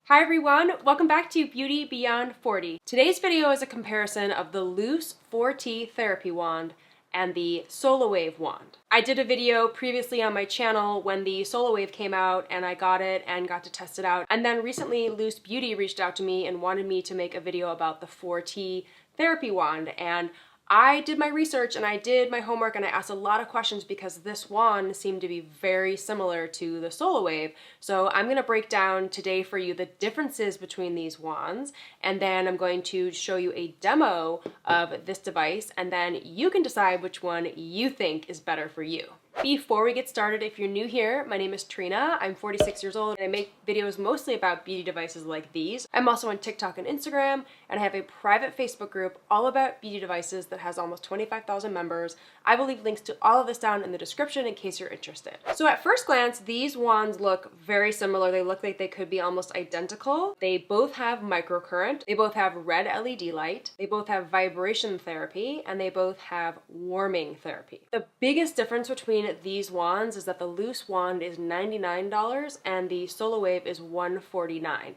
Hi everyone, welcome back to Beauty Beyond 40. Today's video is a comparison of the Luce 4T Therapy Wand and the SolaWave wand. I did a video previously on my channel when the SolaWave came out and I got it and got to test it out. And then recently Luce Beauty reached out to me and wanted me to make a video about the 4T Therapy Wand. And I did my research and I did my homework and I asked a lot of questions because this wand seemed to be very similar to the SolaWave. So I'm going to break down today for you the differences between these wands, and then I'm going to show you a demo of this device, and then you can decide which one you think is better for you. Before we get started, if you're new here, my name is Trina. I'm 46 years old and I make videos mostly about beauty devices like these. I'm also on TikTok and Instagram, and I have a private Facebook group all about beauty devices that has almost 25,000 members. I will leave links to all of this down in the description in case you're interested. So at first glance, these wands look very similar. They look like they could be almost identical. They both have microcurrent. They both have red LED light. They both have vibration therapy, and they both have warming therapy. The biggest difference between these wands is that the Luce wand is $99 and the SolaWave is $149.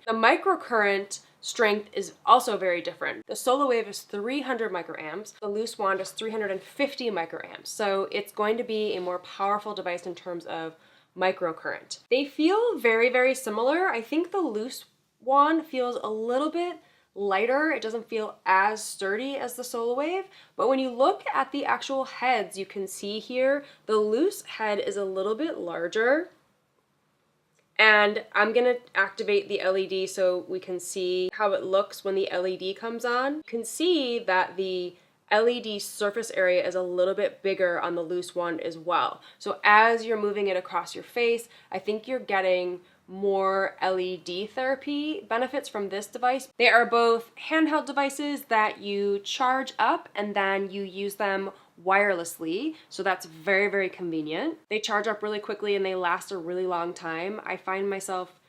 The microcurrent strength is also very different. The SolaWave is 300 microamps. The Luce wand is 350 microamps. So it's going to be a more powerful device in terms of microcurrent. They feel very, very similar. I think the Luce wand feels a little bit lighter. It doesn't feel as sturdy as the SolaWave, but when you look at the actual heads, you can see here the Luce head is a little bit larger. And I'm gonna activate the LED so we can see how it looks when the LED comes on. You can see that the LED surface area is a little bit bigger on the Luce wand as well. So as you're moving it across your face, I think you're getting more LED therapy benefits from this device. They are both handheld devices that you charge up and then you use them wirelessly, so that's very, very convenient. They charge up really quickly and they last a really long time. I find myself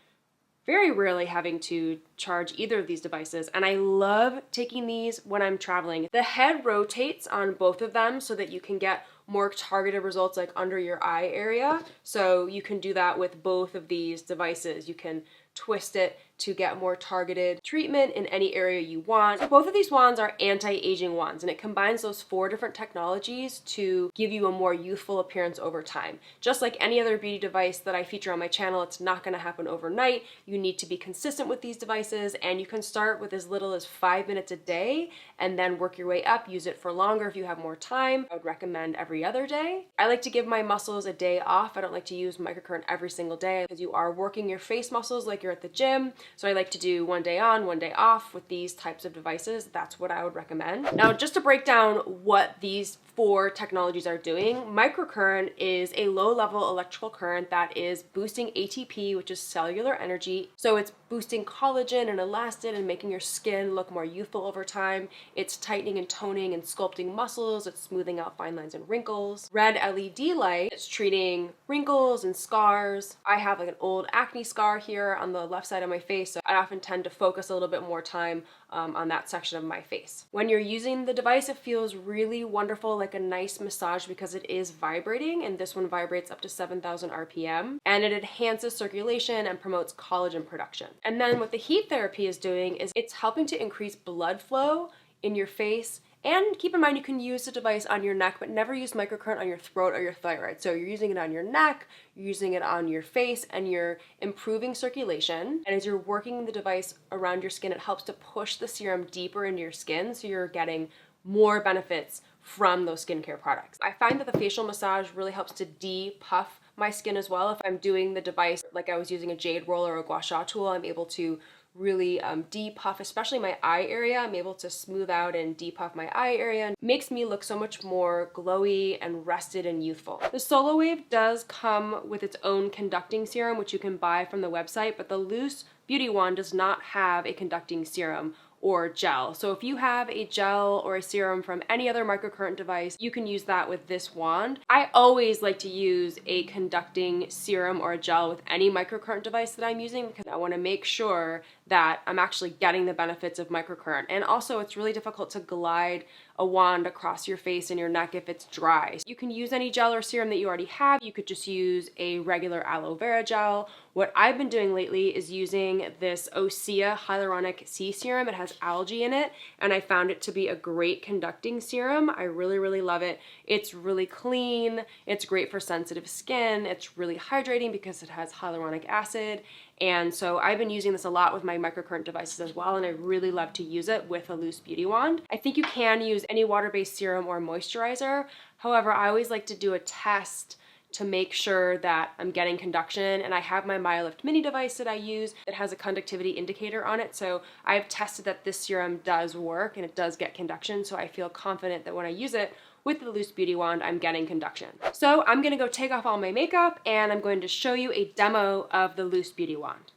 very rarely having to charge either of these devices, and I love taking these when I'm traveling. The head rotates on both of them so that you can get more targeted results like under your eye area. So you can do that with both of these devices. You can twist it to get more targeted treatment in any area you want. So both of these wands are anti-aging wands, and it combines those 4 different technologies to give you a more youthful appearance over time. Just like any other beauty device that I feature on my channel, it's not going to happen overnight. You need to be consistent with these devices, and you can start with as little as 5 minutes a day and then work your way up. Use it for longer if you have more time. I would recommend every other day. I like to give my muscles a day off. I don't like to use microcurrent every single day because you are working your face muscles like you're at the gym. So I like to do one day on, one day off with these types of devices. That's what I would recommend. Now, just to break down what these 4 technologies are doing, microcurrent is a low-level electrical current that is boosting ATP, which is cellular energy. So it's boosting collagen and elastin and making your skin look more youthful over time. It's tightening and toning and sculpting muscles. It's smoothing out fine lines and wrinkles. Red LED light, it's treating wrinkles and scars. I have like an old acne scar here on the left side of my face, so I often tend to focus a little bit more time on that section of my face. When you're using the device, it feels really wonderful, like a nice massage, because it is vibrating, and this one vibrates up to 7,000 RPM, and it enhances circulation and promotes collagen production. And then what the heat therapy is doing is it's helping to increase blood flow in your face. And keep in mind, you can use the device on your neck, but never use microcurrent on your throat or your thyroid. So you're using it on your neck, you're using it on your face, and you're improving circulation. And as you're working the device around your skin, it helps to push the serum deeper into your skin, so you're getting more benefits from those skincare products. I find that the facial massage really helps to de-puff my skin as well. If I'm doing the device like I was using a jade roller or a gua sha tool, I'm able to really de-puff, especially my eye area. I'm able to smooth out and de-puff my eye area, and makes me look so much more glowy and rested and youthful. The SolaWave does come with its own conducting serum, which you can buy from the website, but the Luce Beauty Wand does not have a conducting serum or gel. So if you have a gel or a serum from any other microcurrent device, you can use that with this wand. I always like to use a conducting serum or a gel with any microcurrent device that I'm using, because I want to make sure that I'm actually getting the benefits of microcurrent. And also, it's really difficult to glide a wand across your face and your neck if it's dry. You can use any gel or serum that you already have. You could just use a regular aloe vera gel. What I've been doing lately is using this Osea Hyaluronic Sea Serum. It has algae in it, and I found it to be a great conducting serum. I really, really love it. It's really clean. It's great for sensitive skin. It's really hydrating because it has hyaluronic acid. And so I've been using this a lot with my microcurrent devices as well, and I really love to use it with a Luce Beauty Wand. I think you can use any water-based serum or moisturizer. However, I always like to do a test to make sure that I'm getting conduction, and I have my MyoLift mini device that I use that has a conductivity indicator on it, so I've tested that this serum does work and it does get conduction, so I feel confident that when I use it with the Luce Beauty Wand, I'm getting conduction. So I'm gonna go take off all my makeup and I'm going to show you a demo of the Luce Beauty Wand.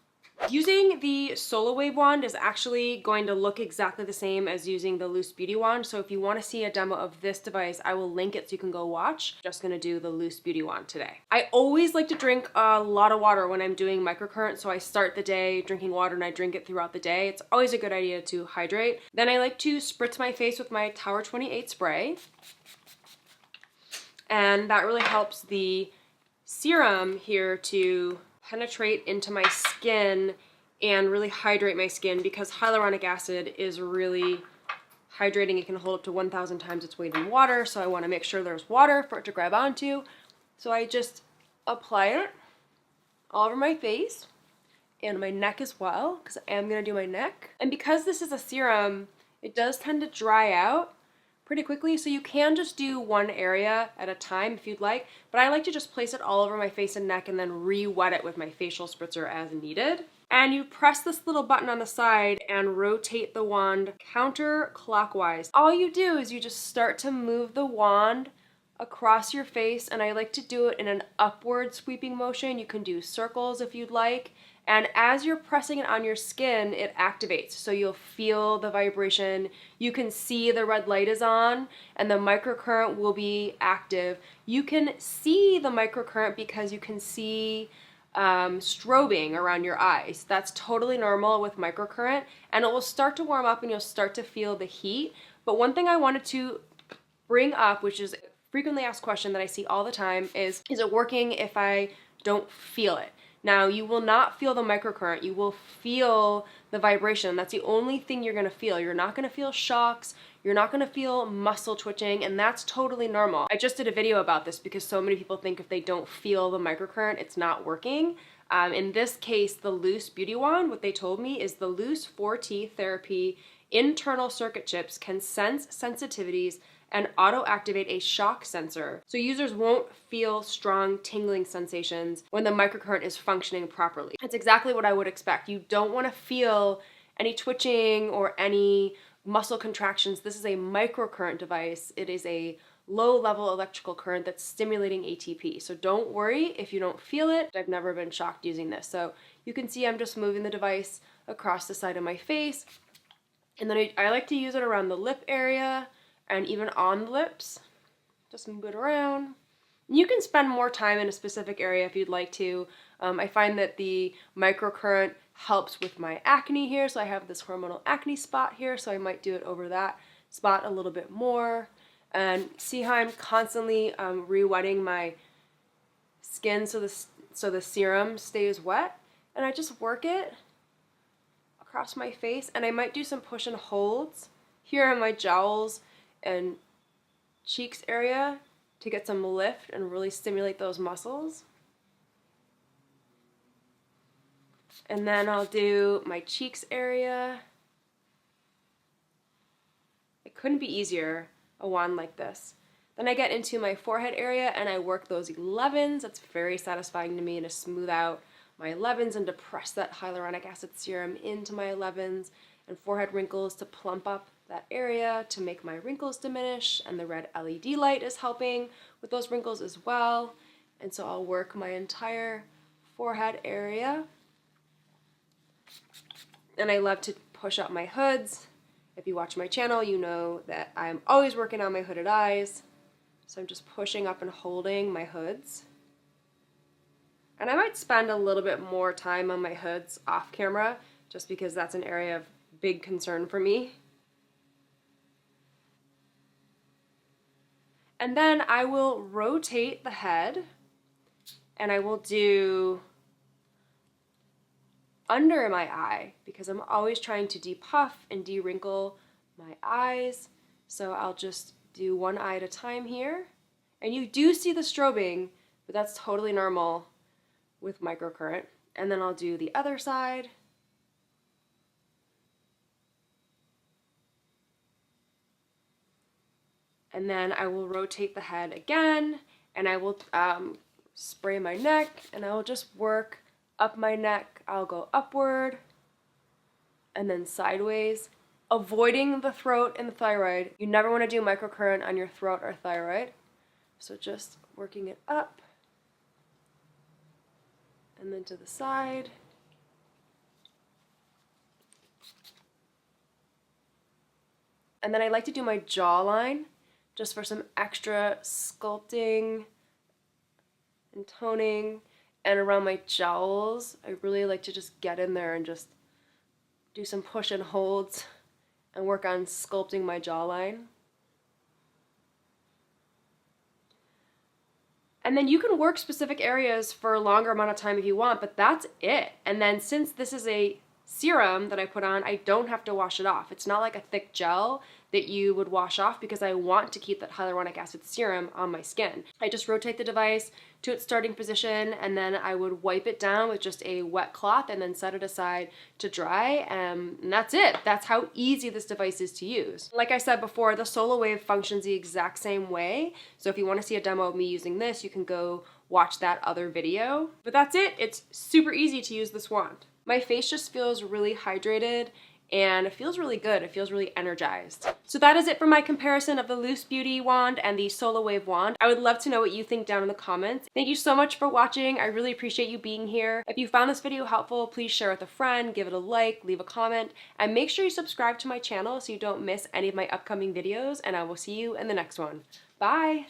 Using the SolaWave wand is actually going to look exactly the same as using the Luce Beauty Wand. So if you want to see a demo of this device, I will link it so you can go watch. Just going to do the Luce Beauty Wand today. I always like to drink a lot of water when I'm doing microcurrent. So I start the day drinking water and I drink it throughout the day. It's always a good idea to hydrate. Then I like to spritz my face with my Tower 28 spray. And that really helps the serum here to penetrate into my skin and really hydrate my skin, because hyaluronic acid is really hydrating. It can hold up to 1,000 times its weight in water, so I want to make sure there's water for it to grab onto. So I just apply it all over my face and my neck as well, because I am going to do my neck. And because this is a serum, it does tend to dry out pretty quickly, so you can just do one area at a time if you'd like, but I like to just place it all over my face and neck and then re-wet it with my facial spritzer as needed. And you press this little button on the side and rotate the wand counterclockwise. All you do is you just start to move the wand across your face, and I like to do it in an upward sweeping motion. You can do circles if you'd like. And as you're pressing it on your skin, it activates. So you'll feel the vibration. You can see the red light is on and the microcurrent will be active. You can see the microcurrent because you can see strobing around your eyes. That's totally normal with microcurrent, and it will start to warm up and you'll start to feel the heat. But one thing I wanted to bring up, which is a frequently asked question that I see all the time, is it working if I don't feel it? Now, you will not feel the microcurrent. You will feel the vibration. That's the only thing you're going to feel. You're not going to feel shocks. You're not going to feel muscle twitching, and that's totally normal. I just did a video about this because so many people think if they don't feel the microcurrent, it's not working. In this case, the Luce Beauty Wand, what they told me is the Luce 4T Therapy internal circuit chips can sense sensitivities and auto-activate a shock sensor, so users won't feel strong tingling sensations when the microcurrent is functioning properly. That's exactly what I would expect. You don't want to feel any twitching or any muscle contractions. This is a microcurrent device. It is a low-level electrical current that's stimulating ATP, so don't worry if you don't feel it. I've never been shocked using this. So you can see I'm just moving the device across the side of my face, and then I like to use it around the lip area and even on the lips. Just move it around. You can spend more time in a specific area if you'd like to. I find that the microcurrent helps with my acne here, so I have this hormonal acne spot here, so I might do it over that spot a little bit more. And see how I'm constantly re-wetting my skin so the serum stays wet, and I just work it across my face, and I might do some push and holds here in my jowls and cheeks area to get some lift and really stimulate those muscles. And then I'll do my cheeks area. It couldn't be easier, a wand like this. Then I get into my forehead area and I work those 11s. That's very satisfying to me, to smooth out my 11s and to press that hyaluronic acid serum into my 11s, and forehead wrinkles to plump up that area to make my wrinkles diminish, and the red LED light is helping with those wrinkles as well. And so I'll work my entire forehead area. And I love to push up my hoods. If you watch my channel, you know that I'm always working on my hooded eyes. So I'm just pushing up and holding my hoods. And I might spend a little bit more time on my hoods off camera, just because that's an area of big concern for me. And then I will rotate the head, and I will do under my eye because I'm always trying to depuff and de-wrinkle my eyes. So I'll just do one eye at a time here. And you do see the strobing, but that's totally normal with microcurrent. And then I'll do the other side. And then I will rotate the head again, and I will spray my neck, and I will just work up my neck. I'll go upward and then sideways, avoiding the throat and the thyroid. You never want to do microcurrent on your throat or thyroid. So just working it up and then to the side. And then I like to do my jawline just for some extra sculpting and toning. And around my jowls, I really like to just get in there and just do some push and holds and work on sculpting my jawline. And then you can work specific areas for a longer amount of time if you want, but that's it. And then since this is a serum that I put on, I don't have to wash it off. It's not like a thick gel that you would wash off because I want to keep that hyaluronic acid serum on my skin. I just rotate the device to its starting position, and then I would wipe it down with just a wet cloth and then set it aside to dry, and that's it. That's how easy this device is to use. Like I said before, the SolaWave functions the exact same way, so if you want to see a demo of me using this, you can go watch that other video. But that's it. It's super easy to use this wand. My face just feels really hydrated and it feels really good. It feels really energized. So that is it for my comparison of the Luce Beauty wand and the SolaWave wand. I would love to know what you think down in the comments. Thank you so much for watching. I really appreciate you being here. If you found this video helpful, please share with a friend, give it a like, leave a comment, and make sure you subscribe to my channel so you don't miss any of my upcoming videos, and I will see you in the next one. Bye!